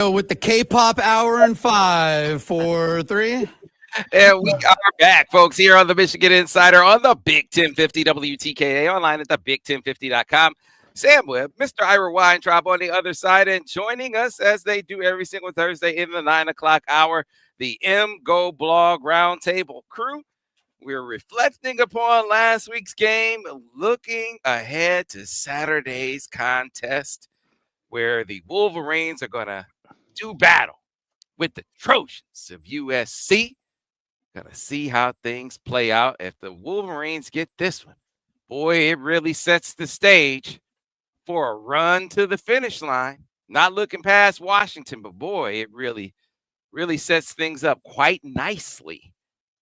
With the K-pop hour in 5, 4, 3. And we are back, folks, here on the Michigan Insider on the Big 1050 WTKA, online at the big1050.com. Sam Webb, Mr. Ira Weintraub on the other side, and joining us as they do every single Thursday in the 9 o'clock hour, the MGoBlog Roundtable crew. We're reflecting upon last week's game, looking ahead to Saturday's contest, where the Wolverines are going to do battle with the Trojans of USC. Gonna see how things play out. If the Wolverines get this one, boy, it really sets the stage for a run to the finish line. Not looking past Washington, but boy, it really sets things up quite nicely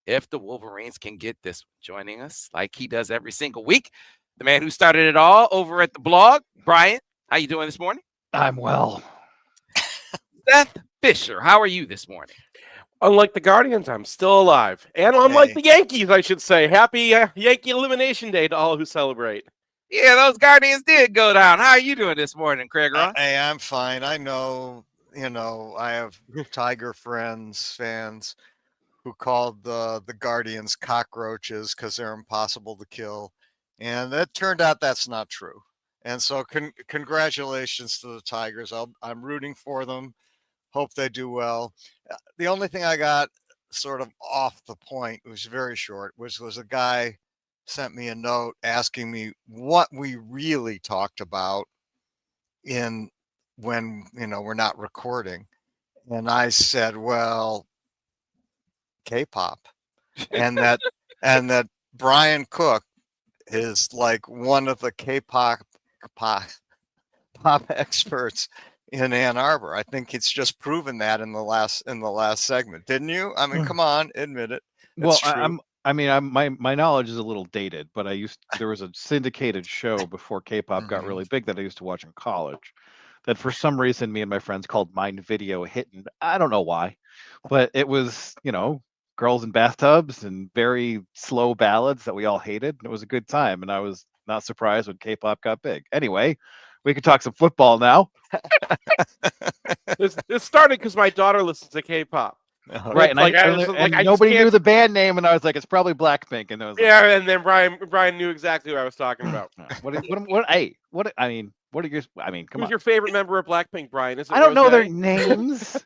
if the Wolverines can get this one. Joining us like he does every single week, the man who started it all over at the blog, Brian. How you doing this morning? I'm well. Seth Fisher, how are you this morning? Unlike the Guardians, I'm still alive. And unlike the Yankees, I should say. Happy Yankee Elimination Day to all who celebrate. Yeah, those Guardians did go down. How are you doing this morning, Craig Ross? Hey, I'm fine. I know, I have Tiger fans who called the Guardians cockroaches because they're impossible to kill. And it turned out that's not true. And so congratulations to the Tigers. I'm rooting for them. Hope they do well. The only thing I got sort of off the point, it was very short, was a guy sent me a note asking me what we really talked about when we're not recording. And I said, well, K-pop. And that Brian Cook is like one of the K-pop experts in Ann Arbor. I think it's just proven that in the last segment, didn't you? I mean, come on, admit it. Well, my knowledge is a little dated, but there was a syndicated show before K-pop got really big that I used to watch in college. That for some reason me and my friends called Mind Video Hittin'. I don't know why, but it was girls in bathtubs and very slow ballads that we all hated. It was a good time, and I was not surprised when K-pop got big. Anyway. We could talk some football now. This started because my daughter listens to K-pop. Right, and nobody knew the band name, and I was like, it's probably Blackpink, and I was and then Brian knew exactly what I was talking about. Who's your favorite member of Blackpink, Brian? I don't know their names.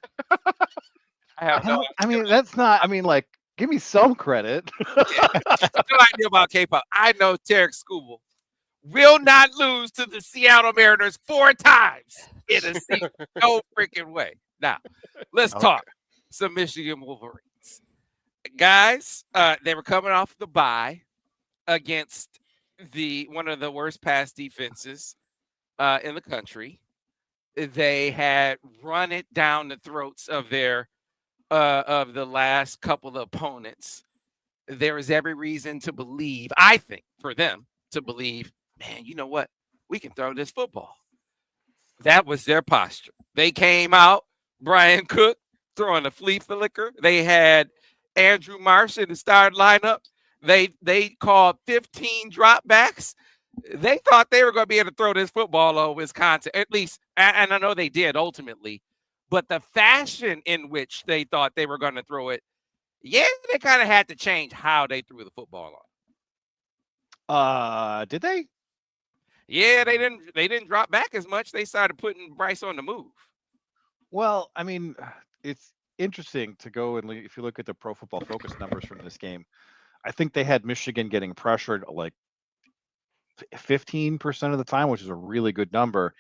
I have no idea. Give me some credit. I have no idea about K-pop. I know Tarek Skubal will not lose to the Seattle Mariners 4 times in a season. No freaking way. Now, let's talk some Michigan Wolverines. Guys, they were coming off the bye against one of the worst pass defenses in the country. They had run it down the throats of the last couple of opponents. There is every reason to believe, I think, for them to believe, man, you know what? We can throw this football. That was their posture. They came out, Brian Cook throwing a flea flicker. They had Andrew Marsh in the starting lineup. They called 15 dropbacks. They thought they were going to be able to throw this football over Wisconsin, at least, and I know they did ultimately. But the fashion in which they thought they were going to throw it, they kind of had to change how they threw the football on. Did they? Yeah, they didn't drop back as much. They started putting Bryce on the move. Well, I mean, it's interesting to go and if you look at the Pro Football Focus numbers from this game, I think they had Michigan getting pressured like 15% of the time, which is a really good number.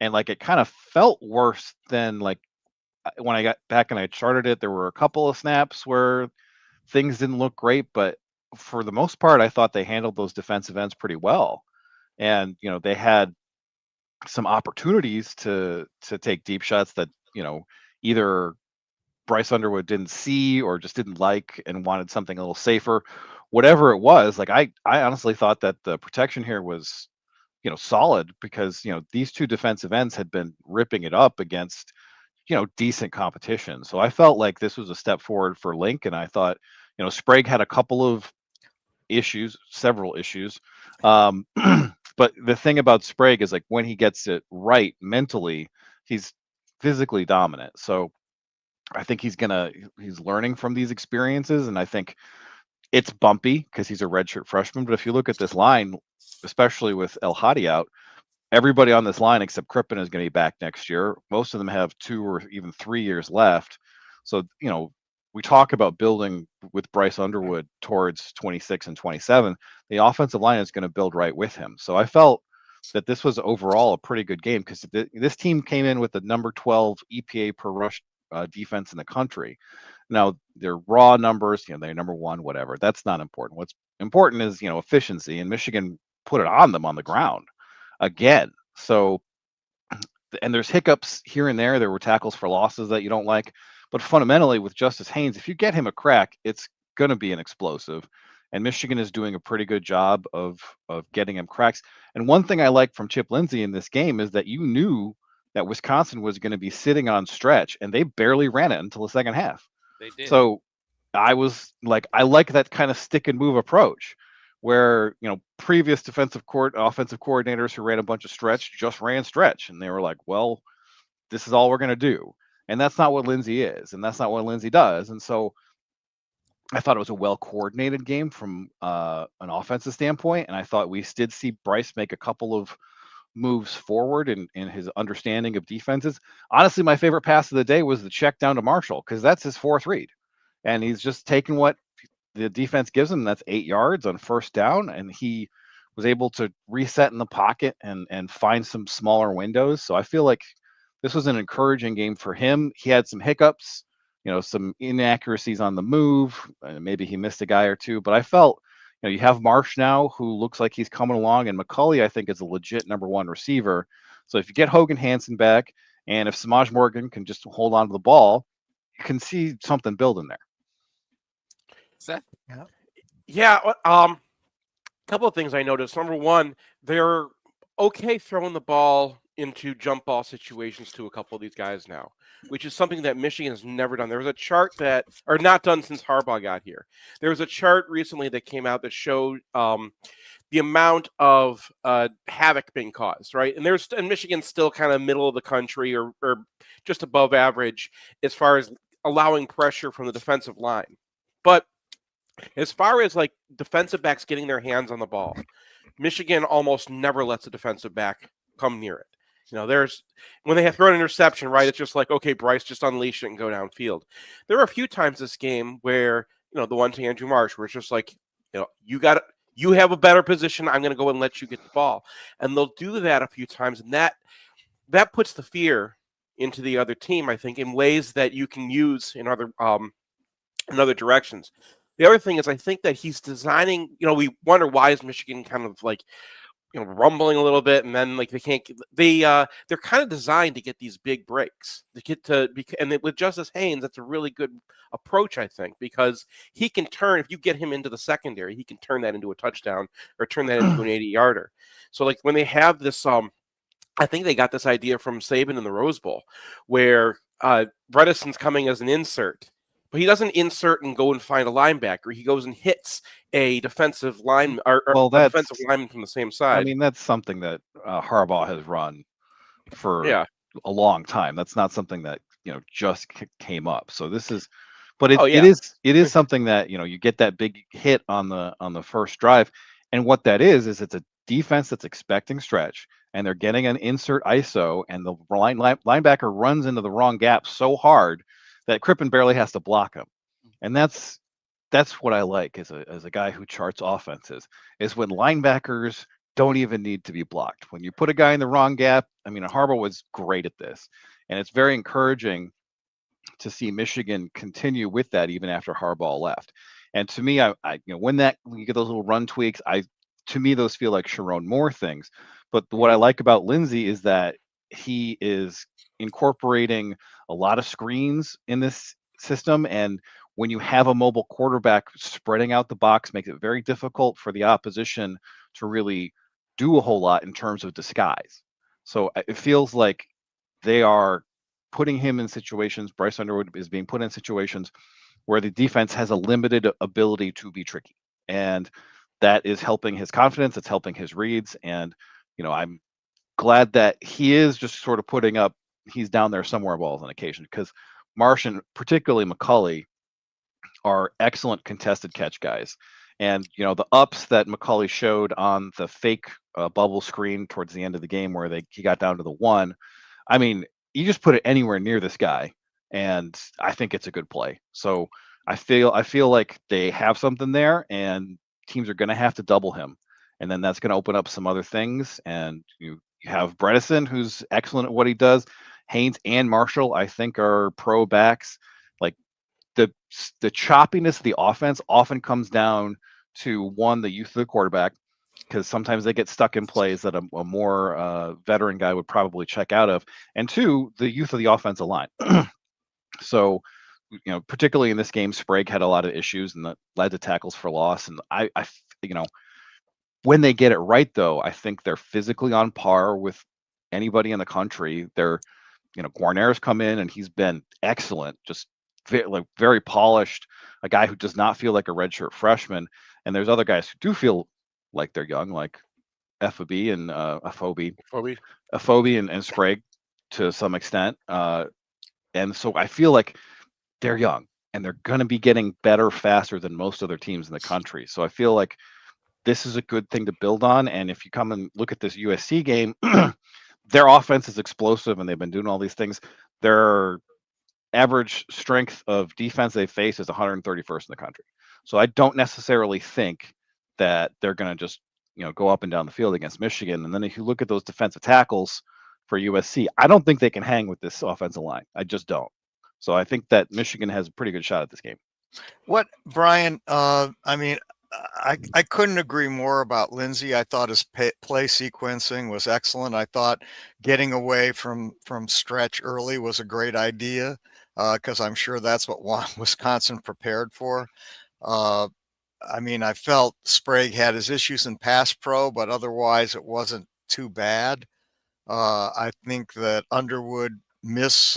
And it kind of felt worse than when I got back and I charted it. There were a couple of snaps where things didn't look great, but for the most part, I thought they handled those defensive ends pretty well. And, they had some opportunities to take deep shots that, either Bryce Underwood didn't see or just didn't like and wanted something a little safer. Whatever it was, I honestly thought that the protection here was, solid because, these two defensive ends had been ripping it up against, decent competition. So I felt like this was a step forward for Link. And I thought, Sprague had a couple of several issues. But the thing about Sprague is when he gets it right mentally, he's physically dominant. So I think he's learning from these experiences, and I think it's bumpy because he's a redshirt freshman. But if you look at this line, especially with El Hadi out, everybody on this line except Crippen is going to be back next year. Most of them have 2 or even 3 years left. So, we talk about building with Bryce Underwood towards 26 and 27. The offensive line is going to build right with him. So I felt that this was overall a pretty good game because this team came in with the number 12 EPA per rush defense in the country. Now, their raw numbers, they're number 1, whatever. That's not important. What's important is, efficiency, and Michigan put it on them on the ground again. So, and there's hiccups here and there. There were tackles for losses that you don't like, but fundamentally with Justice Haynes, if you get him a crack, it's going to be an explosive. And Michigan is doing a pretty good job of getting him cracks. And one thing I like from Chip Lindsey in this game is that you knew that Wisconsin was going to be sitting on stretch, and they barely ran it until the second half. They did. So I was like, I like that kind of stick and move approach where, previous offensive coordinators who ran a bunch of stretch just ran stretch. And they were like, well, this is all we're going to do. And that's not what Lindsey is. And that's not what Lindsey does. And so I thought it was a well-coordinated game from an offensive standpoint. And I thought we did see Bryce make a couple of moves forward in his understanding of defenses. Honestly, my favorite pass of the day was the check down to Marshall, because that's his fourth read. And he's just taking what the defense gives him. That's 8 yards on first down. And he was able to reset in the pocket and find some smaller windows. So I feel like this was an encouraging game for him. He had some hiccups, some inaccuracies on the move. Maybe he missed a guy or two, but I felt, you have Marsh now who looks like he's coming along, and McCulley, I think, is a legit number 1 receiver. So if you get Hogan Hansen back, and if Samaj Morgan can just hold on to the ball, you can see something building there. Seth? Yeah. Couple of things I noticed. Number one, they're okay throwing the ball into jump ball situations to a couple of these guys now, which is something that Michigan has never done. There was a chart or not done since Harbaugh got here. There was a chart recently that came out that showed the amount of havoc being caused, right? And Michigan's still kind of middle of the country or just above average as far as allowing pressure from the defensive line. But as far as like defensive backs getting their hands on the ball, Michigan almost never lets a defensive back come near it. When they have thrown an interception, right, it's just like, okay, Bryce, just unleash it and go downfield. There were a few times this game where, the one to Andrew Marsh, where it's just like, you have a better position. I'm going to go and let you get the ball. And they'll do that a few times. And that puts the fear into the other team, I think, in ways that you can use in other directions. The other thing is, I think that he's designing, we wonder why is Michigan kind of like, rumbling a little bit, and then like they're kind of designed to get these big breaks and with Justice Haynes, that's a really good approach, I think, because he can turn, if you get him into the secondary, he can turn that into a touchdown or turn that into an 80-yarder. So like when they have this, I think they got this idea from Saban in the Rose Bowl, where Bredesen's coming as an insert. But he doesn't insert and go and find a linebacker. He goes and hits a defensive line or a defensive lineman from the same side. I mean, that's something that Harbaugh has run for a long time. That's not something that just came up. So this is, but it is something that you get that big hit on the first drive, and what that is it's a defense that's expecting stretch, and they're getting an insert ISO, and the linebacker runs into the wrong gap so hard that Crippen barely has to block him. And that's what I like as a guy who charts offenses, is when linebackers don't even need to be blocked. When you put a guy in the wrong gap, I mean, Harbaugh was great at this. And it's very encouraging to see Michigan continue with that even after Harbaugh left. And to me, I when you get those little run tweaks, to me, those feel like Sharon Moore things. But what I like about Lindsey is that he is incorporating a lot of screens in this system, and when you have a mobile quarterback, spreading out the box makes it very difficult for the opposition to really do a whole lot in terms of disguise. So it feels like they are putting him in situations, Bryce Underwood is being put in situations where the defense has a limited ability to be tricky, and that is helping his confidence, it's helping his reads, and I'm glad that he is just sort of putting up he's down there somewhere balls on occasion, because Marsh and particularly McCulley are excellent contested catch guys. And the ups that McCulley showed on the fake bubble screen towards the end of the game where he got down to the 1, I mean, you just put it anywhere near this guy, and I think it's a good play. So I feel like they have something there, and teams are going to have to double him, and then that's going to open up some other things. And you have Bredesen, who's excellent at what he does. Haynes and Marshall, I think, are pro backs. Like the choppiness of the offense often comes down to, one, the youth of the quarterback, because sometimes they get stuck in plays that a more veteran guy would probably check out of, and two, the youth of the offensive line. So, particularly in this game, Sprague had a lot of issues, and that led to tackles for loss. And I when they get it right, though, I think they're physically on par with anybody in the country. They're, Guarnera's come in and he's been excellent, just very polished, a guy who does not feel like a redshirt freshman. And there's other guys who do feel like they're young, like Afobe and Sprague to some extent. And so I feel like they're young, and they're going to be getting better faster than most other teams in the country. So I feel like this is a good thing to build on. And if you come and look at this USC game, their offense is explosive, and they've been doing all these things. Their average strength of defense they face is 131st in the country. So I don't necessarily think that they're going to just go up and down the field against Michigan. And then if you look at those defensive tackles for USC, I don't think they can hang with this offensive line. I just don't. So I think that Michigan has a pretty good shot at this game. What, Brian? I mean, I couldn't agree more about Lindsey. I thought his play sequencing was excellent. I thought getting away from stretch early was a great idea, because I'm sure that's what Wisconsin prepared for. I mean, I felt Sprague had his issues in pass pro, but otherwise it wasn't too bad. I think that Underwood missed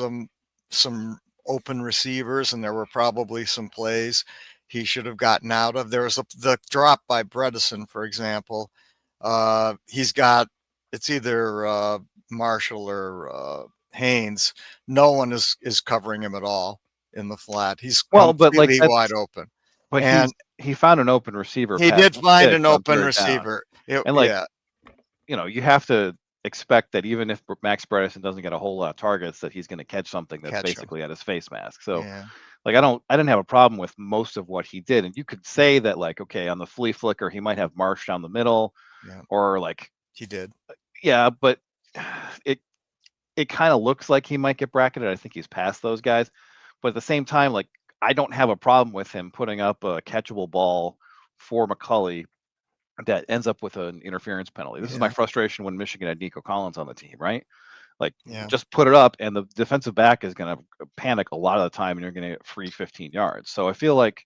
some open receivers, and there were probably some plays he should have gotten out of. There was the drop by Bredesen, for example. It's either Marshall or Haynes. No one is covering him at all in the flat. He's completely wide open. But he found an open receiver. He did find an open receiver. You have to expect that even if Max Bredesen doesn't get a whole lot of targets, that he's going to catch something that's basically at his face mask. So I didn't have a problem with most of what he did. And you could say that, like, okay, on the flea flicker, he might have Marsh down the middle, or like he did. Yeah, but it kind of looks like he might get bracketed. I think he's past those guys. But at the same time, like, I don't have a problem with him putting up a catchable ball for McCulley that ends up with an interference penalty. This is my frustration when Michigan had Nico Collins on the team, right? Like, just put it up, and the defensive back is going to panic a lot of the time, and you're going to get free 15 yards. So I feel like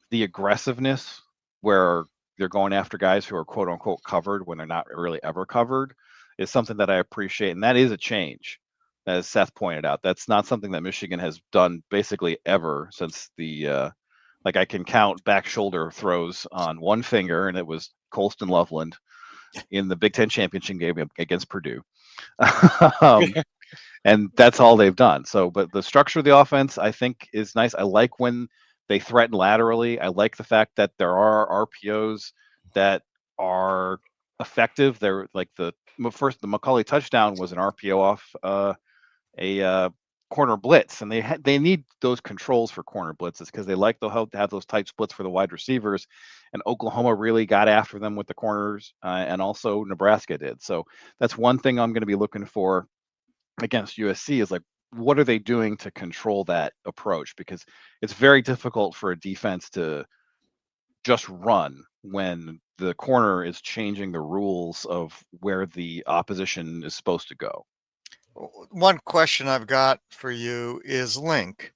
the aggressiveness where they're going after guys who are quote unquote covered when they're not really ever covered is something that I appreciate. And that is a change, as Seth pointed out. That's not something that Michigan has done basically ever since I can count back shoulder throws on one finger, and it was Colston Loveland in the Big Ten championship game against Purdue. And that's all they've done. So, but the structure of the offense, I think, is nice. I like when they threaten laterally. I like the fact that there are RPOs that are effective. They're like the McCulley touchdown was an RPO off a corner blitz, and they need those controls for corner blitzes because they like to have those tight splits for the wide receivers. And Oklahoma really got after them with the corners, and also Nebraska did. So that's one thing I'm going to be looking for against USC is, like, what are they doing to control that approach? Because it's very difficult for a defense to just run when the corner is changing the rules of where the opposition is supposed to go. One question I've got for you is Link.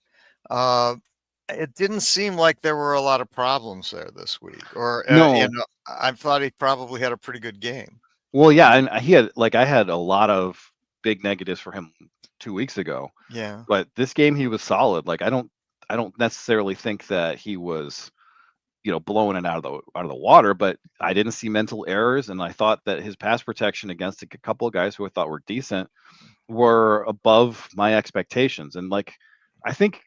It didn't seem like there were a lot of problems there this week, or no. I thought he probably had a pretty good game. Well, yeah, and I had a lot of big negatives for him 2 weeks ago. Yeah. But this game he was solid. Like, I don't necessarily think that he was blowing it out of the water, but I didn't see mental errors, and I thought that his pass protection against a couple of guys who I thought were decent were above my expectations. And like, I think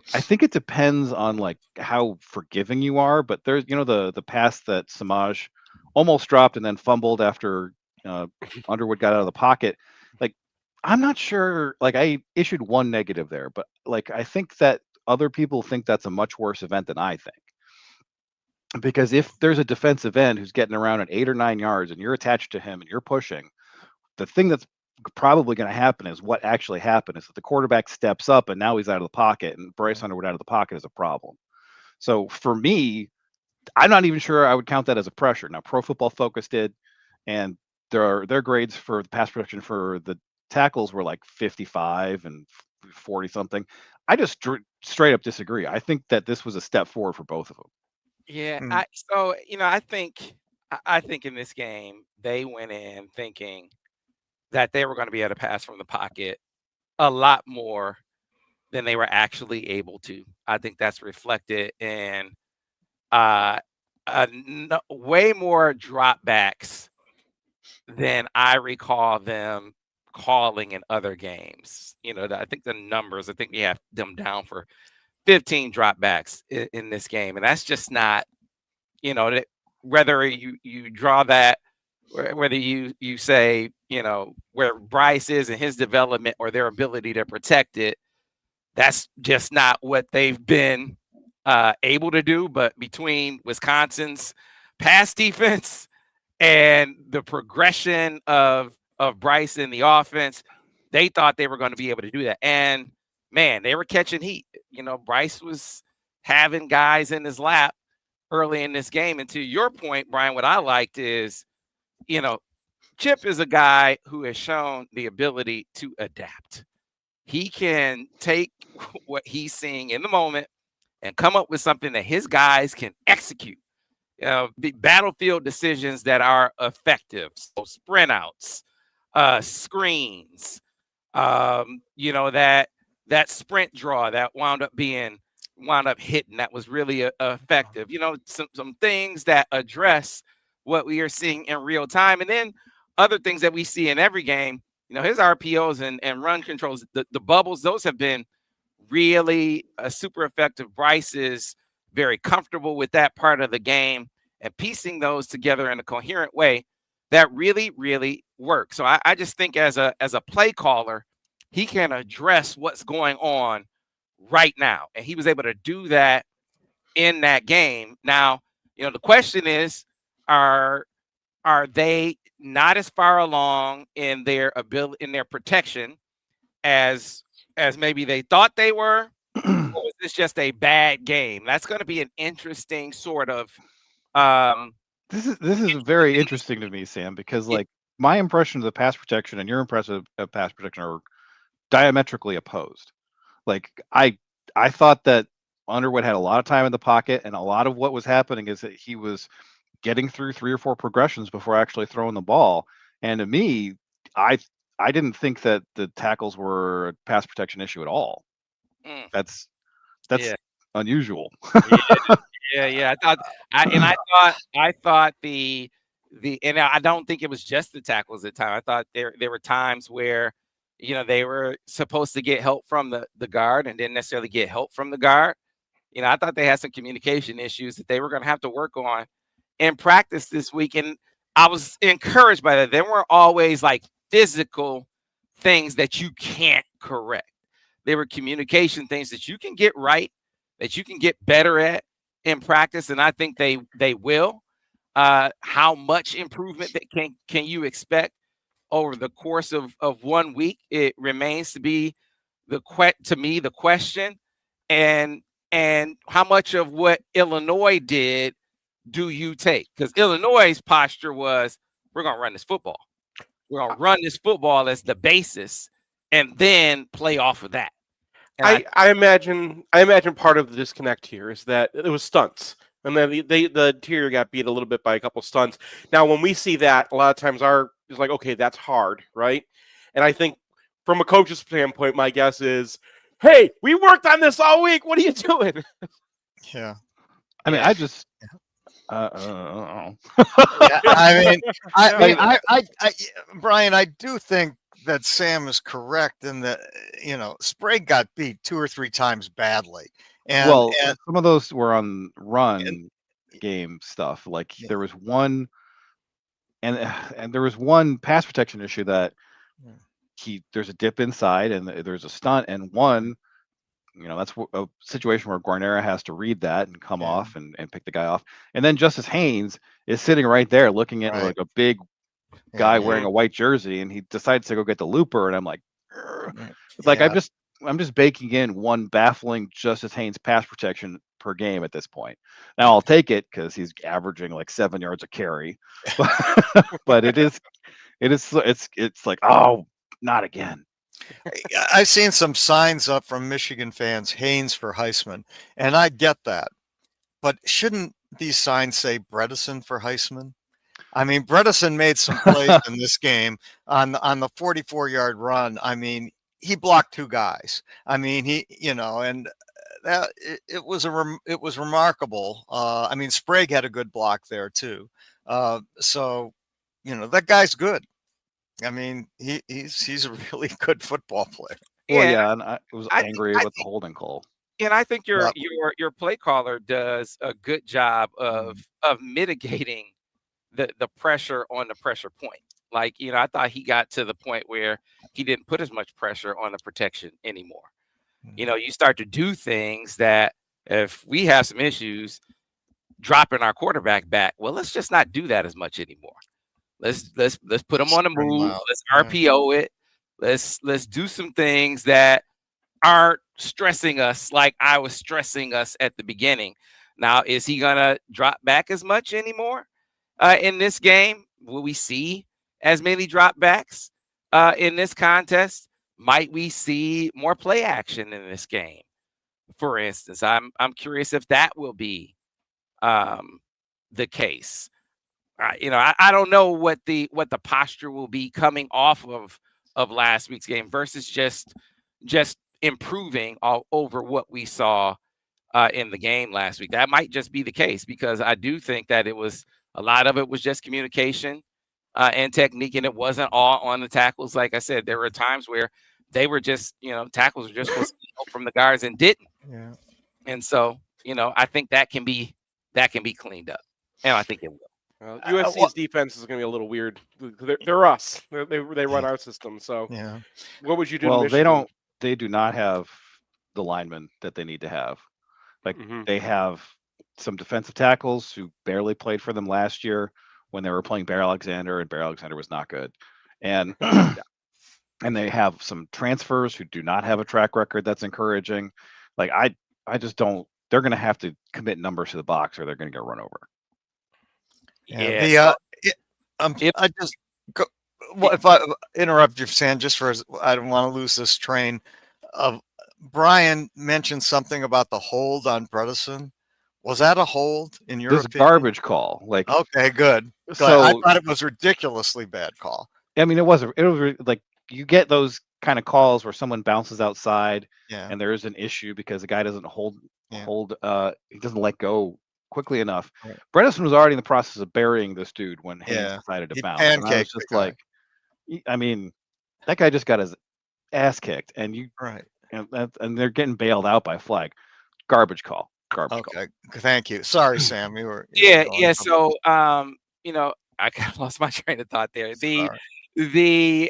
it depends on like how forgiving you are, but there's the pass that Samaj almost dropped and then fumbled after Underwood got out of the pocket. Like, I'm not sure. Like, I issued one negative there, but like, I think that other people think that's a much worse event than I think. Because if there's a defensive end who's getting around at 8 or 9 yards and you're attached to him and you're pushing, the thing that's probably going to happen is what actually happened is that the quarterback steps up and now he's out of the pocket, and Bryce Underwood out of the pocket is a problem. So for me, I'm not even sure I would count that as a pressure. Now, Pro Football Focus did, and their grades for the pass protection for the tackles were like 55 and 40 something. I just straight up disagree. I think that this was a step forward for both of them. Yeah. Mm. I think in this game they went in thinking that they were going to be able to pass from the pocket a lot more than they were actually able to. I think that's reflected in way more dropbacks than I recall them calling in other games. I think the numbers, I think we have them down for 15 dropbacks in this game. And that's just not, whether you draw that, whether you say, where Bryce is in his development or their ability to protect it, that's just not what they've been able to do. But between Wisconsin's pass defense and the progression of Bryce in the offense, they thought they were going to be able to do that. And man, they were catching heat. Bryce was having guys in his lap early in this game. And to your point, Brian, what I liked is, Chip is a guy who has shown the ability to adapt. He can take what he's seeing in the moment and come up with something that his guys can execute. The battlefield decisions that are effective. So sprint outs, screens, that sprint draw that wound up hitting, that was really effective. Some things that address what we are seeing in real time. And then other things that we see in every game, his RPOs and run controls, the bubbles, those have been really super effective. Bryce is very comfortable with that part of the game and piecing those together in a coherent way that really, really works. So I just think as a play caller, he can address what's going on right now. And he was able to do that in that game. Now, the question is, are they not as far along in their ability, in their protection as maybe they thought they were? Or is this just a bad game? That's going to be an interesting sort of This is very interesting to me, Sam, because like my impression of the pass protection and your impression of pass protection are diametrically opposed. Like I thought that Underwood had a lot of time in the pocket, and a lot of what was happening is that he was getting through 3 or 4 progressions before actually throwing the ball. And to me, I didn't think that the tackles were a pass protection issue at all. That's unusual. Yeah. I thought the and I don't think it was just the tackles at the time. I thought there were times where they were supposed to get help from the guard and didn't necessarily get help from the guard. I thought they had some communication issues that they were going to have to work on in practice this week. And I was encouraged by that. There weren't always like physical things that you can't correct. There were communication things that you can get right, that you can get better at in practice. And I think they will. How much improvement that can you expect over the course of 1 week? It remains to be the question. And how much of what Illinois did do you take? Because Illinois' posture was, we're going to run this football. We're going to run this football as the basis and then play off of that. And I imagine part of the disconnect here is that it was stunts. And then the interior got beat a little bit by a couple stunts. Now, when we see that, a lot of times it's like, okay, that's hard, right? And I think from a coach's standpoint, my guess is, hey, we worked on this all week. What are you doing? Yeah. I mean, Yeah. I just. Yeah, I Brian, I do think that Sam is correct in that Sprague got beat 2 or 3 times badly, and some of those were on run game stuff. Like there was one, and there was one pass protection issue that there's a dip inside and there's a stunt, and one, that's a situation where Guarnera has to read that and come off and pick the guy off, and then Justice Haynes is sitting right there looking at like a big guy wearing a white jersey, and he decides to go get the looper, and I'm like, it's like I'm just baking in one baffling Justice Haynes pass protection per game at this point. Now I'll take it because he's averaging like 7 yards a carry, but it's like, oh, not again. I've seen some signs up from Michigan fans, Haynes for Heisman, and I get that, but shouldn't these signs say Bredesen for Heisman? I mean, Bredesen made some plays in this game on the 44-yard run. I mean, he blocked 2 guys. I mean, and that it was remarkable. I mean, Sprague had a good block there too. So, that guy's good. I mean, he's a really good football player. Well, and I was angry with the holding call. And I think your play caller does a good job of mitigating the pressure on the pressure point. Like, I thought he got to the point where he didn't put as much pressure on the protection anymore. You start to do things that if we have some issues dropping our quarterback back, well, let's just not do that as much anymore. Let's put them on the move. Let's RPO it. Let's do some things that aren't stressing us like I was stressing us at the beginning. Now, is he gonna drop back as much anymore in this game? Will we see as many dropbacks in this contest? Might we see more play action in this game? For instance, I'm curious if that will be the case. I don't know what the posture will be coming off of last week's game versus just improving all over what we saw in the game last week. That might just be the case, because I do think that a lot of it was just communication and technique, and it wasn't all on the tackles. Like I said, there were times where they were just, tackles were just supposed to help from the guards and didn't. Yeah. And so, I think that can be cleaned up, and I think it will. USC's defense is going to be a little weird. They're us. They run our system. So what would you do? Well, they do not have the linemen that they need to have. Like they have some defensive tackles who barely played for them last year when they were playing Bear Alexander, and Bear Alexander was not good. And and they have some transfers who do not have a track record that's encouraging. Like I just don't. They're going to have to commit numbers to the box, or they're going to get run over. I just go. Well, if I interrupt you, Sam, I don't want to lose this train. Brian mentioned something about the hold on Bredesen. Was that a hold in your opinion? Garbage call. Like, okay, good. So I thought it was ridiculously bad call. I mean, it was like, you get those kind of calls where someone bounces outside, and there is an issue because the guy doesn't he doesn't let go quickly enough. Right. Bredesen was already in the process of burying this dude when Haynes decided to bounce. And I was just like, I mean, that guy just got his ass kicked, and and they're getting bailed out by flag. Garbage call. Okay, thank you. Sorry, Sam. You were So I kind of lost my train of thought there. It'll be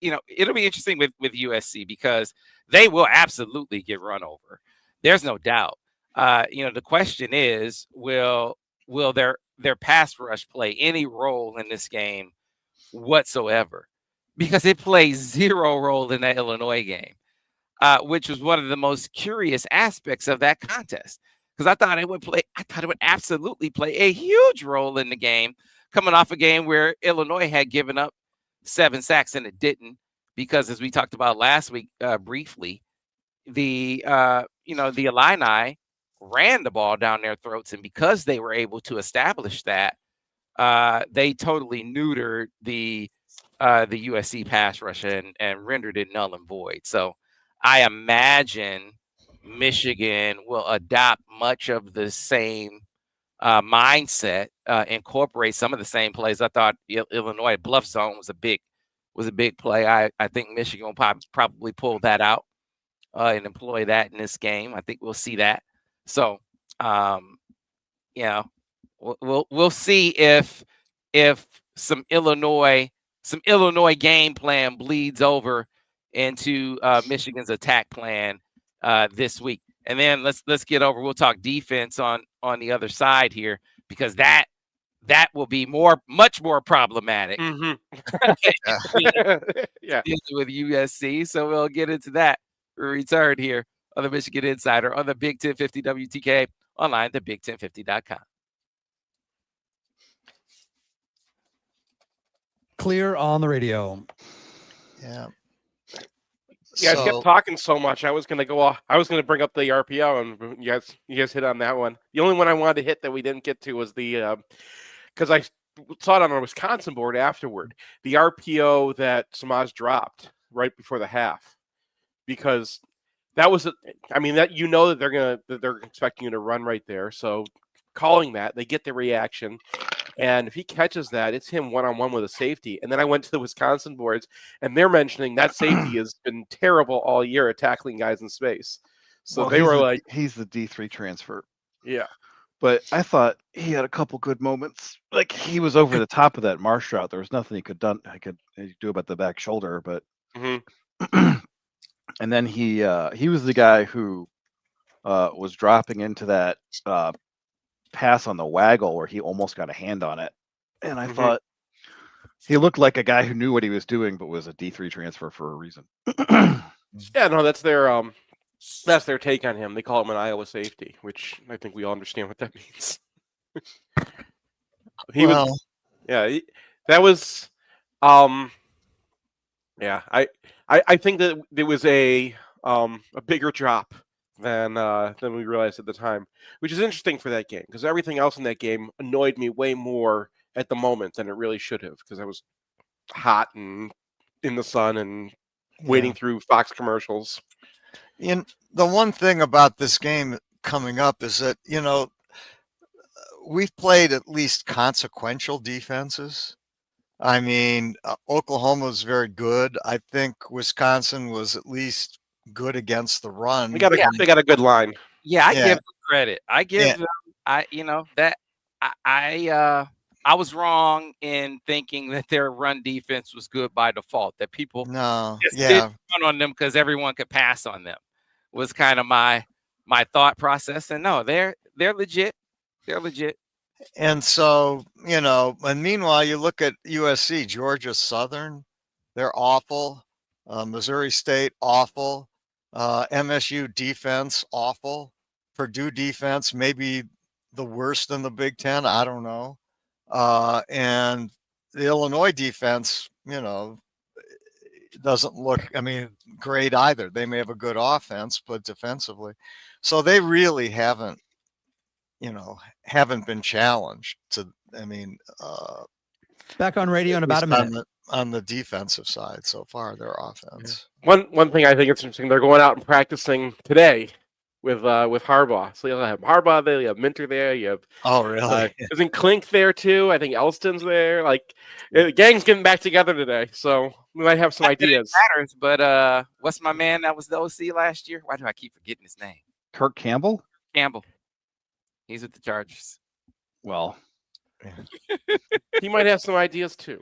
interesting with USC, because they will absolutely get run over. There's no doubt. The question is, will their pass rush play any role in this game whatsoever? Because it plays zero role in that Illinois game, which was one of the most curious aspects of that contest. Because I thought it would absolutely play a huge role in the game, coming off a game where Illinois had given up 7 sacks and it didn't, because as we talked about last week briefly, the Illini ran the ball down their throats, and because they were able to establish that, they totally neutered the USC pass rush and rendered it null and void. So I imagine Michigan will adopt much of the same mindset, incorporate some of the same plays. I thought Illinois bluff zone was a big play. I think Michigan will probably pull that out and employ that in this game. I think we'll see that. So, we'll see if some Illinois game plan bleeds over into Michigan's attack plan this week. And then let's get over. We'll talk defense on the other side here, because that will be much more problematic. Mm-hmm. Yeah. With USC. So we'll get into that. We return here on the Michigan Insider on the Big 1050 WTK online, the Big1050.com. Clear on the radio. Yeah. You guys kept talking so much. I was going to go off. I was going to bring up the RPO, and you guys hit on that one. The only one I wanted to hit that we didn't get to was the because I saw it on our Wisconsin board afterward. The RPO that Samaj dropped right before the half, because that was that they're expecting you to run right there. So calling that, they get the reaction. And if he catches that, it's him one-on-one with a safety. And then I went to the Wisconsin boards, and they're mentioning that safety has been terrible all year at tackling guys in space. So they were like, he's the D3 transfer. Yeah. But I thought he had a couple good moments. Like, he was over the top of that marsh route. There was nothing he could do about the back shoulder. But and then he was the guy who was dropping into that pass on the waggle where he almost got a hand on it. And I thought he looked like a guy who knew what he was doing, but was a D3 transfer for a reason. Yeah, no, that's their take on him. They call him an Iowa safety, which I think we all understand what that means. I think that there was a bigger drop than we realized at the time, which is interesting for that game, because everything else in that game annoyed me way more at the moment than it really should have, because I was hot and in the sun and waiting through Fox commercials. The one thing about this game coming up is that, we've played at least consequential defenses. I mean, Oklahoma's very good. I think Wisconsin was at least good against the run. They got a good line. Yeah, I give them credit. I give them. I was wrong in thinking that their run defense was good by default. That people didn't run on them because everyone could pass on them. Was kind of my thought process. And no, they're legit. They're legit. And so, and meanwhile, you look at USC, Georgia Southern, they're awful. Missouri State, awful. MSU defense, awful. Purdue defense, maybe the worst in the Big Ten. I don't know. And the Illinois defense, doesn't look, great either. They may have a good offense, but defensively. So they really haven't been challenged back on radio in about a minute. On the defensive side so far, their offense. One thing I think it's interesting, they're going out and practicing today with Harbaugh. So you'll have Harbaugh there, you have Minter there, you have really? Isn't Klink there too? I think Elston's there. Like, the gang's getting back together today, so we might have some ideas. Matters, but what's my man that was the OC last year? Why do I keep forgetting his name? Kirk Campbell? He's with the Chargers. Well, he might have some ideas too.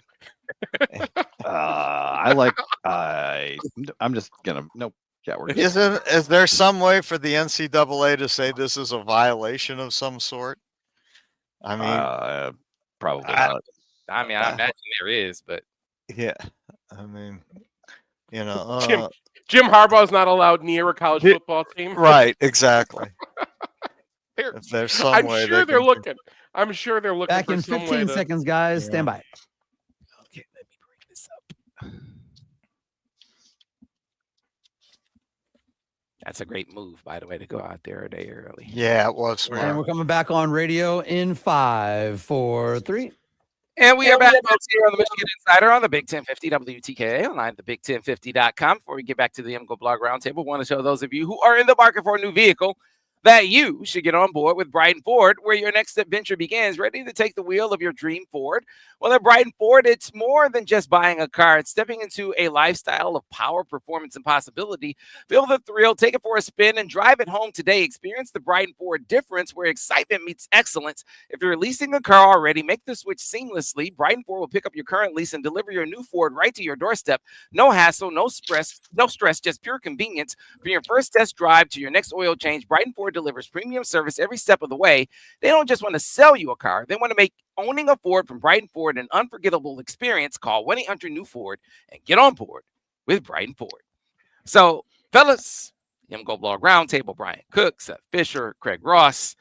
I'm just gonna nope. Yeah, is there some way for the NCAA to say this is a violation of some sort? Probably not. I imagine there is, but yeah, Jim Harbaugh is not allowed near a college football team. Right, exactly. If there's some I'm way sure they're looking. I'm sure they're looking. Back in 15 seconds, guys. Stand by. Okay, let me bring this up. That's a great move, by the way, to go out there a day early. Yeah, it was smart. And we're coming back on radio in 5, 4, 3. And we are back folks, here on the Michigan Insider on the Big 1050 WTKA online at thebig1050.com. Before we get back to the MGoBlog Roundtable, I want to show those of you who are in the market for a new vehicle that you should get on board with Brighton Ford, where your next adventure begins. Ready to take the wheel of your dream Ford? Well, at Brighton Ford, it's more than just buying a car. It's stepping into a lifestyle of power, performance, and possibility. Feel the thrill, take it for a spin, and drive it home today. Experience the Brighton Ford difference, where excitement meets excellence. If you're leasing a car already, make the switch seamlessly. Brighton Ford will pick up your current lease and deliver your new Ford right to your doorstep. No hassle, no stress, just pure convenience. From your first test drive to your next oil change, Brighton Ford delivers premium service every step of the way. They don't just want to sell you a car. They want to make owning a Ford from Brighton Ford an unforgettable experience. Call 1-800-NEW-FORD and get on board with Brighton Ford. So, fellas, MGoBlog Roundtable, Brian Cook, Seth Fisher, Craig Ross,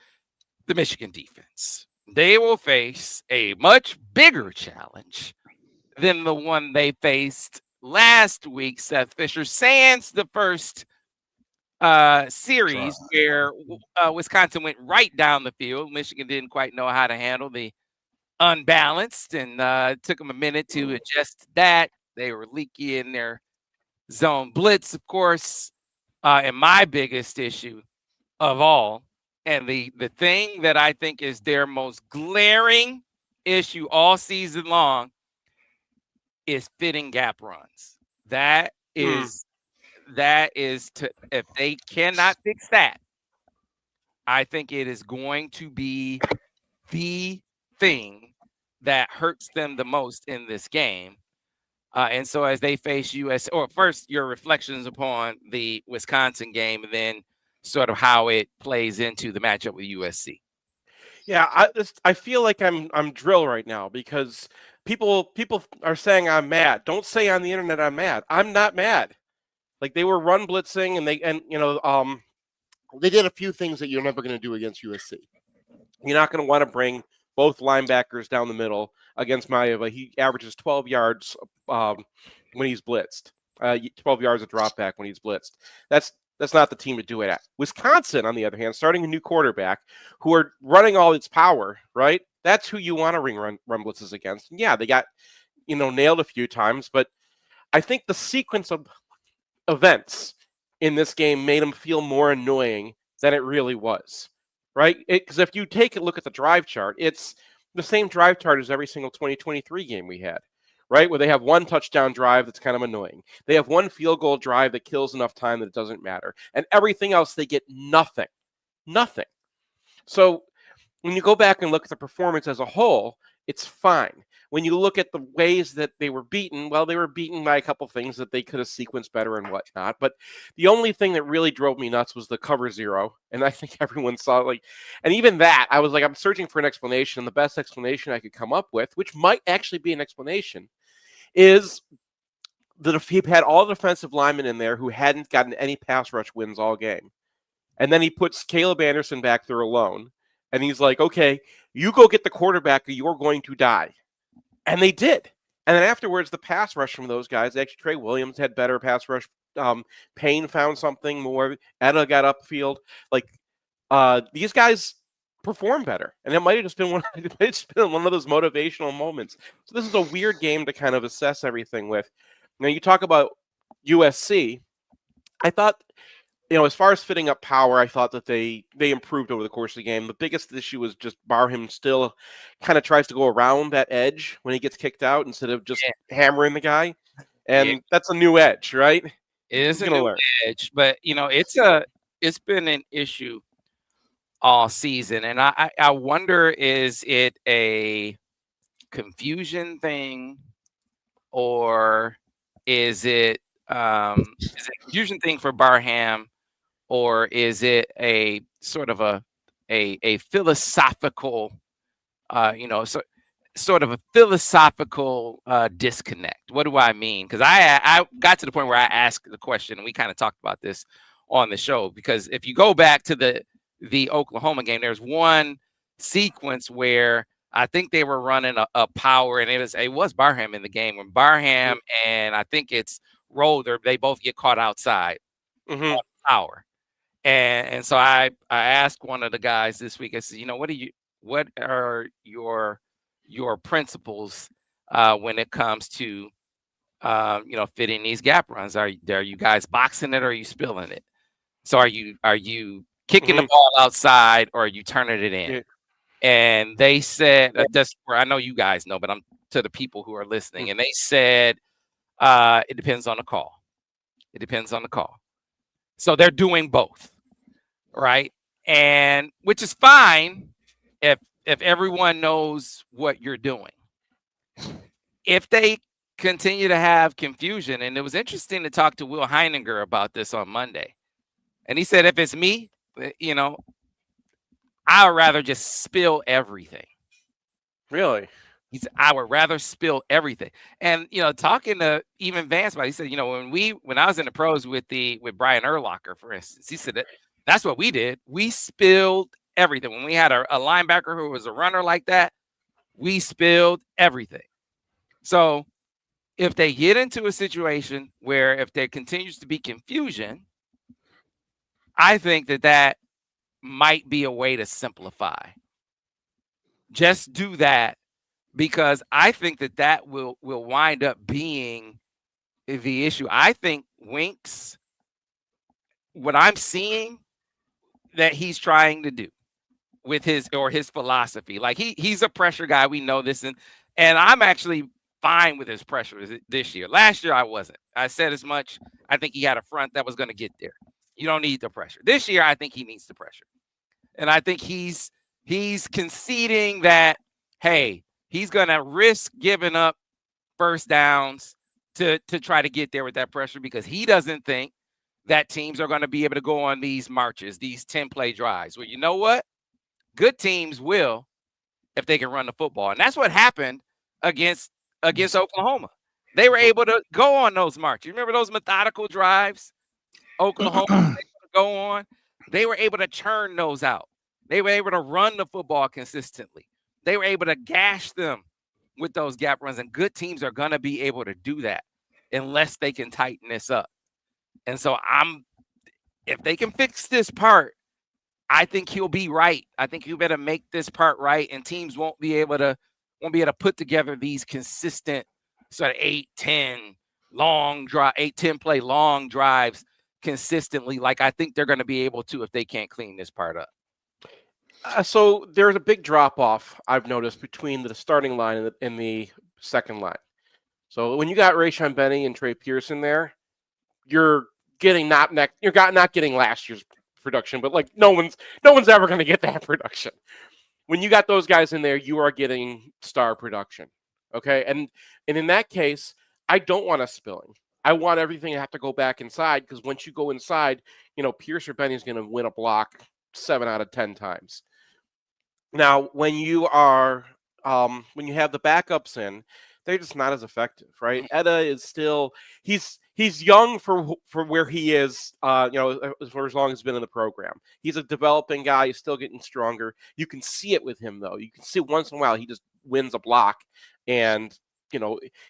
the Michigan defense. They will face a much bigger challenge than the one they faced last week, Seth Fisher, sans the first series where Wisconsin went right down the field. Michigan didn't quite know how to handle the unbalanced, and it took them a minute to adjust to that. They were leaky in their zone blitz, of course. And my biggest issue of all, and the thing that I think is their most glaring issue all season long, is fitting gap runs. That is if they cannot fix that, I think it is going to be the thing that hurts them the most in this game. And so as they face US, or first your reflections upon the Wisconsin game, and then sort of how it plays into the matchup with USC. Yeah, I feel like I'm drill right now because people are saying I'm mad. Don't say on the internet I'm mad. I'm not mad. Like, they were run blitzing, and they did a few things that you're never going to do against USC. You're not going to want to bring both linebackers down the middle against Maeva. He averages 12 yards when he's blitzed. 12 yards of drop back when he's blitzed. That's not the team to do it at. Wisconsin, on the other hand, starting a new quarterback who are running all its power, right? That's who you want to run blitzes against. And yeah, they got nailed a few times, but I think the sequence of events in this game made them feel more annoying than it really was, right? Because if you take a look at the drive chart, it's the same drive chart as every single 2023 game we had, right? Where they have one touchdown drive that's kind of annoying. They have one field goal drive that kills enough time that it doesn't matter. And everything else, they get nothing. Nothing. So when you go back and look at the performance as a whole, it's fine. When you look at the ways that they were beaten, well, they were beaten by a couple things that they could have sequenced better and whatnot. But the only thing that really drove me nuts was the cover zero. And I think everyone saw and even that, I was like, I'm searching for an explanation. And the best explanation I could come up with, which might actually be an explanation, is that he had all defensive linemen in there who hadn't gotten any pass rush wins all game. And then he puts Caleb Anderson back there alone. And he's like, okay, you go get the quarterback or you're going to die. And they did. And then afterwards, the pass rush from those guys, actually Trey Williams had better pass rush. Payne found something more. Etta got upfield. These guys perform better. And it might have just been one of those motivational moments. So this is a weird game to kind of assess everything with. Now, you talk about USC. I thought, as far as fitting up power, I thought that they improved over the course of the game. The biggest issue was just Barham still kind of tries to go around that edge when he gets kicked out instead of just hammering the guy. And that's a new edge, right? It is a new edge, but it's been an issue all season. And I wonder, is it a confusion thing, or is it a confusion thing for Barham? Or is it a sort of a philosophical, sort of a philosophical disconnect? What do I mean? Because I got to the point where I asked the question, and we kind of talked about this on the show. Because if you go back to the Oklahoma game, there's one sequence where I think they were running a power, and it was Barham in the game, when Barham and I think it's Roller, they both get caught outside on power. And so I asked one of the guys this week, I said, what are your your principles when it comes to fitting these gap runs. Are you guys boxing it or are you spilling it? So are you kicking the ball outside or are you turning it in? Yeah. And they said that's where I know you guys know, but I'm to the people who are listening, and they said it depends on the call. It depends on the call. So they're doing both, right? And which is fine if everyone knows what you're doing. If they continue to have confusion, and it was interesting to talk to Will Heininger about this on Monday, and he said if it's me, I would rather just spill everything. Really? I would rather spill everything. And talking to even Vance about it, he said, when I was in the pros with Brian Urlacher, for instance, he said that's what we did. We spilled everything. When we had a linebacker who was a runner like that, we spilled everything. So if they get into a situation where if there continues to be confusion, I think that might be a way to simplify. Just do that. Because I think that will wind up being the issue. I think Winks, what I'm seeing that he's trying to do with his philosophy, like he's a pressure guy. We know this, and I'm actually fine with his pressure this year. Last year I wasn't. I said as much. I think he had a front that was going to get there. You don't need the pressure. This year I think he needs the pressure, and I think he's conceding that, hey, he's going to risk giving up first downs to try to get there with that pressure because he doesn't think that teams are going to be able to go on these marches, these 10-play drives. Well, you know what? Good teams will if they can run the football. And that's what happened against Oklahoma. They were able to go on those marches. You remember those methodical drives Oklahoma was able to go on? They were able to churn those out. They were able to run the football consistently. They were able to gash them with those gap runs, and good teams are going to be able to do that unless they can tighten this up. And so if they can fix this part, I think he'll be right. I think you better make this part right, and teams won't be able to put together these consistent sort of 8-10 play long drives consistently like I think they're going to be able to if they can't clean this part up. So there's a big drop off I've noticed between the starting line and the second line. So when you got Rayshon Benny and Trey Pearson there, you're getting not getting last year's production, but like no one's ever going to get that production. When you got those guys in there, you are getting star production. Okay, and in that case, I don't want us spilling. I want everything to have to go back inside because once you go inside, Pierce or Benny's going to win a block 7 out of 10 times. Now, when you have the backups in, they're just not as effective, right? Etta is still he's young for where he is, for as long as he's been in the program. He's a developing guy. He's still getting stronger. You can see it with him, though. You can see once in a while he just wins a block, and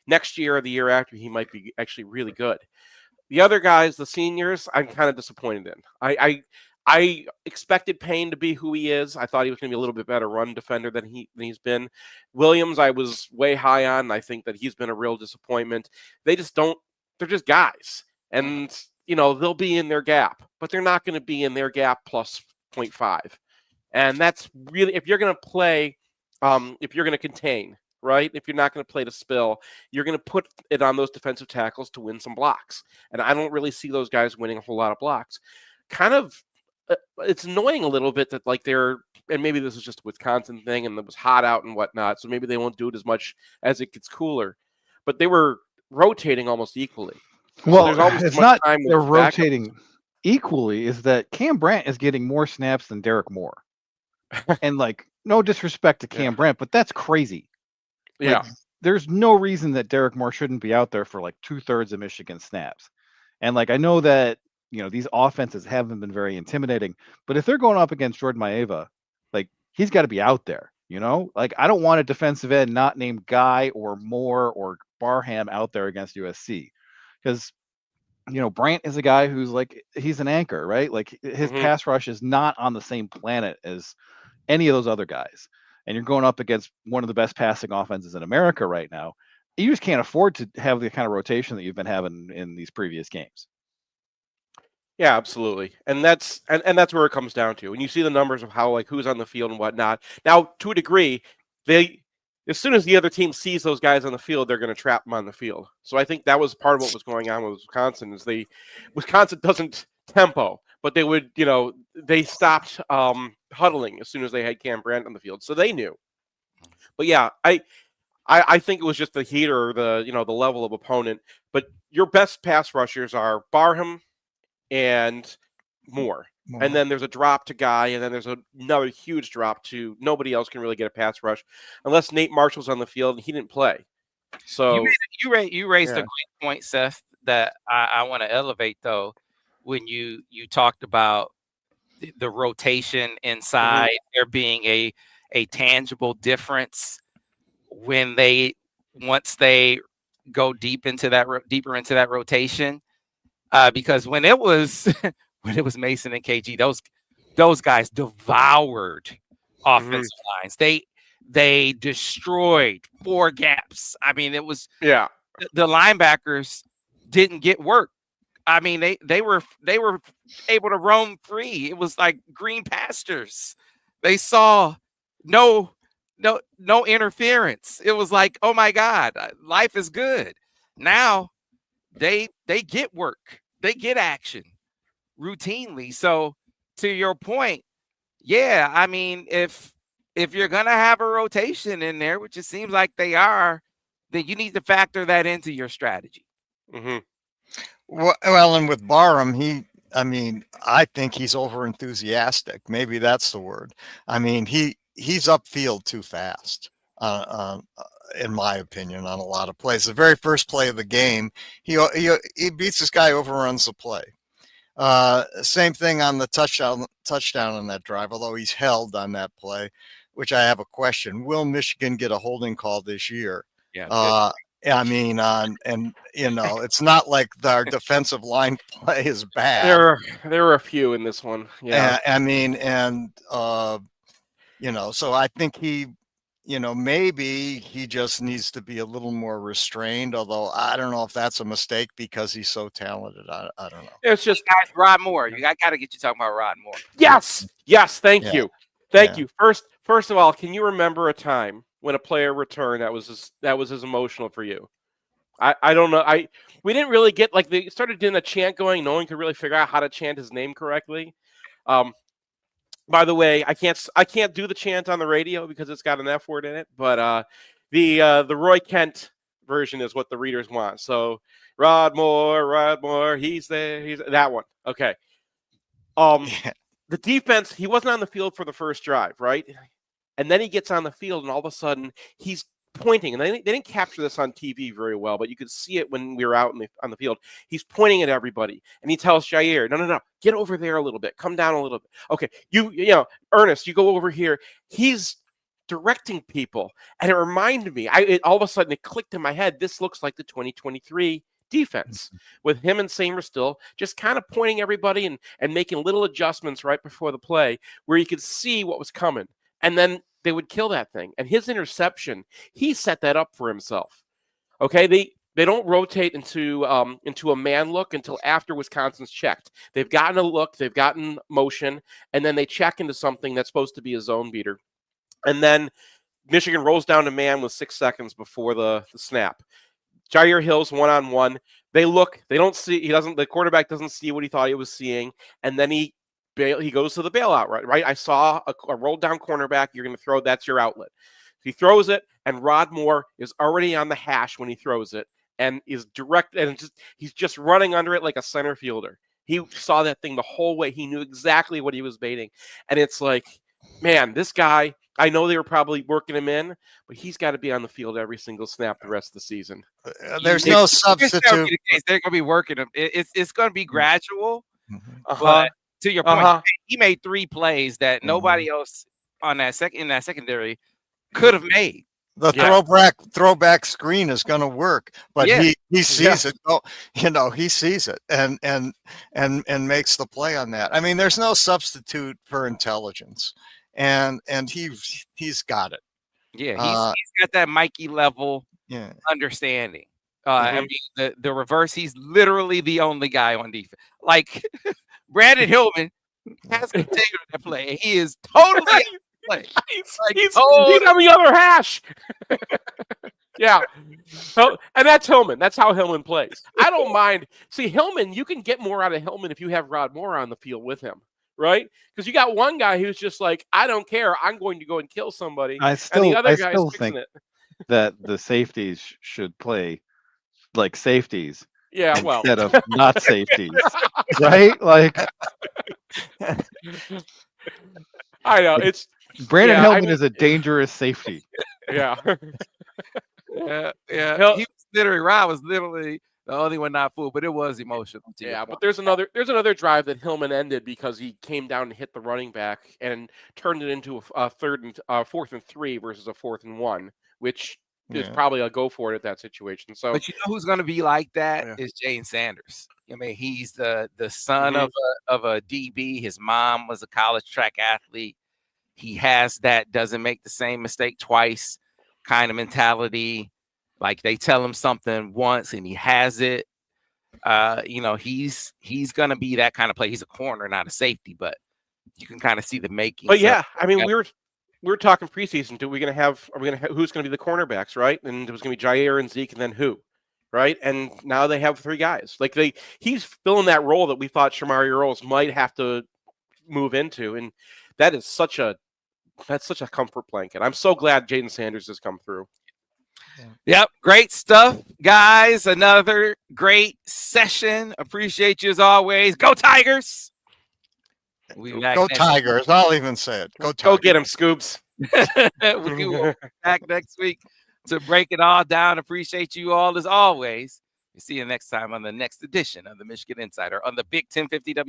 next year or the year after he might be actually really good. The other guys, the seniors, I'm kind of disappointed in. I expected Payne to be who he is. I thought he was going to be a little bit better run defender than he's been. Williams, I was way high on. I think that he's been a real disappointment. They're just guys. And, they'll be in their gap, but they're not going to be in their gap plus 0.5. And that's really, if you're going to play, if you're going to contain, right? If you're not going to play to spill, you're going to put it on those defensive tackles to win some blocks. And I don't really see those guys winning a whole lot of blocks. Kind of, it's annoying a little bit that and maybe this is just a Wisconsin thing and it was hot out and whatnot, so maybe they won't do it as much as it gets cooler, but they were rotating almost equally. Well, so it's not they're rotating equally, is that Cam Brandt is getting more snaps than Derek Moore. And no disrespect to Cam Brandt, but that's crazy. Yeah. There's no reason that Derek Moore shouldn't be out there for 2/3 of Michigan snaps. And I know that these offenses haven't been very intimidating, but if they're going up against Jordan Maeva, he's got to be out there, I don't want a defensive end not named Guy or Moore or Barham out there against USC because, Brandt is a guy who's he's an anchor, right? His pass rush is not on the same planet as any of those other guys. and you're going up against one of the best passing offenses in America right now, you just can't afford to have the kind of rotation that you've been having in these previous games. Yeah, absolutely. And that's where it comes down to. When you see the numbers of how, like, who's on the field and whatnot. Now, to a degree, as soon as the other team sees those guys on the field, they're going to trap them on the field. So I think that was part of what was going on with Wisconsin is Wisconsin doesn't tempo, but they would, they stopped huddling as soon as they had Cam Brandt on the field. So they knew. But yeah, I think it was just the heat or the level of opponent. But your best pass rushers are Barham and Moore. And then there's a drop to Guy, and then there's another huge drop to nobody else can really get a pass rush unless Nate Marshall's on the field, and he didn't play. So you raised a great point, Seth, that I want to elevate, though, when you talked about the rotation inside, there being a tangible difference once they go deeper into that rotation, because when it was Mason and KG, those guys devoured offensive lines. They destroyed 4 gaps. I mean, it was the linebackers didn't get work. I mean, they were able to roam free. It was like green pastures. They saw no interference. It was like, oh my God, life is good. Now they get work. They get action routinely. So to your point, yeah, I mean, if you're gonna have a rotation in there, which it seems like they are, then you need to factor that into your strategy. Well, and with Barham, I think he's over enthusiastic. Maybe that's the word. I mean, he's upfield too fast, in my opinion, on a lot of plays. The very first play of the game, he beats this guy, overruns the play. Same thing on the touchdown on that drive, although he's held on that play, which I have a question. Will Michigan get a holding call this year? Yeah. I mean, it's not like our defensive line play is bad. There were a few in this one. Yeah. So I think he, maybe he just needs to be a little more restrained, although I don't know if that's a mistake because he's so talented. I don't know. It's just, guys, Rod Moore. I got to get you talking about Rod Moore. Yes. Thank you. First of all, can you remember a time when a player returned that was as emotional for you? I don't know. We didn't really get, like, they started doing a chant going. No one could really figure out how to chant his name correctly. By the way, I can't do the chant on the radio because it's got an F word in it. But the Roy Kent version is what the readers want. So Rod Moore, he's there. He's that one. Okay. The defense, he wasn't on the field for the first drive, right? And then he gets on the field, and all of a sudden he's pointing. And they didn't capture this on TV very well, but you could see it when we were out on the field. He's pointing at everybody, and he tells Jair, no, get over there a little bit. Come down a little bit. Okay, Ernest, you go over here. He's directing people. And it reminded me, all of a sudden it clicked in my head, this looks like the 2023 defense with him and Seymour still just kind of pointing everybody and making little adjustments right before the play where you could see what was coming. And then they would kill that thing. And his interception, he set that up for himself. Okay, they don't rotate into a man look until after Wisconsin's checked. They've gotten a look, they've gotten motion, and then they check into something that's supposed to be a zone beater. And then Michigan rolls down to man with 6 seconds before the snap. Jair Hill's one-on-one. They look, they don't see, the quarterback doesn't see what he thought he was seeing, and then he goes to the bailout, right? I saw a rolled down cornerback. You're going to throw, that's your outlet. He throws it, and Rod Moore is already on the hash when he throws it, and is direct, and he's just running under it like a center fielder. He saw that thing the whole way. He knew exactly what he was baiting, and it's like, man, this guy, I know they were probably working him in, but he's got to be on the field every single snap the rest of the season. There's no substitute. They're going to be working him. It's going to be gradual, but to your point, he made 3 plays that nobody else in that secondary could have made. The throwback screen is going to work, but he sees it. Oh, he sees it and makes the play on that. I mean, there's no substitute for intelligence, and he's got it. Yeah, he's got that Mikey level understanding. I mean, the reverse, he's literally the only guy on defense. Like Brandon Hillman has to take that play, and he is totally out of play. He's on the other hash. Yeah. So, and that's Hillman. That's how Hillman plays. I don't mind. See, Hillman, you can get more out of Hillman if you have Rod Moore on the field with him, right? Because you got one guy who's just like, I don't care. I'm going to go and kill somebody. And the other guy's fixing it. That the safeties should play like safeties. Yeah, well, instead of not safeties, right? Like, I know it's Brandon Hillman is a dangerous safety. Yeah. Yeah. He was literally, Rod was literally the only one not fooled, but it was emotional. Yeah, but there's another drive that Hillman ended because he came down and hit the running back and turned it into a 4th and 3 versus a 4th and 1, which is probably a go for it at that situation. So, but you know who's going to be like that is Jane Sanders. I mean, he's the son of a DB. His mom was a college track athlete. He has that doesn't make the same mistake twice kind of mentality. Like they tell him something once and he has it. You know, he's gonna be that kind of play. He's a corner, not a safety, but you can kind of see the making. But yeah, I mean, we were talking preseason. Who's gonna be the cornerbacks, right? And it was gonna be Jair and Zeke, and then who, right? And now they have 3 guys. Like he's filling that role that we thought Shamari Earls might have to move into, and that is such a comfort blanket. I'm so glad Jaden Sanders has come through. Yep, great stuff, guys. Another great session. Appreciate you as always. Go Tigers! Go Tigers! I'll even say it. Go Tigers! Go get him, Scoops. We will be back next week to break it all down. Appreciate you all as always. We'll see you next time on the next edition of the Michigan Insider on the Big 1050 W.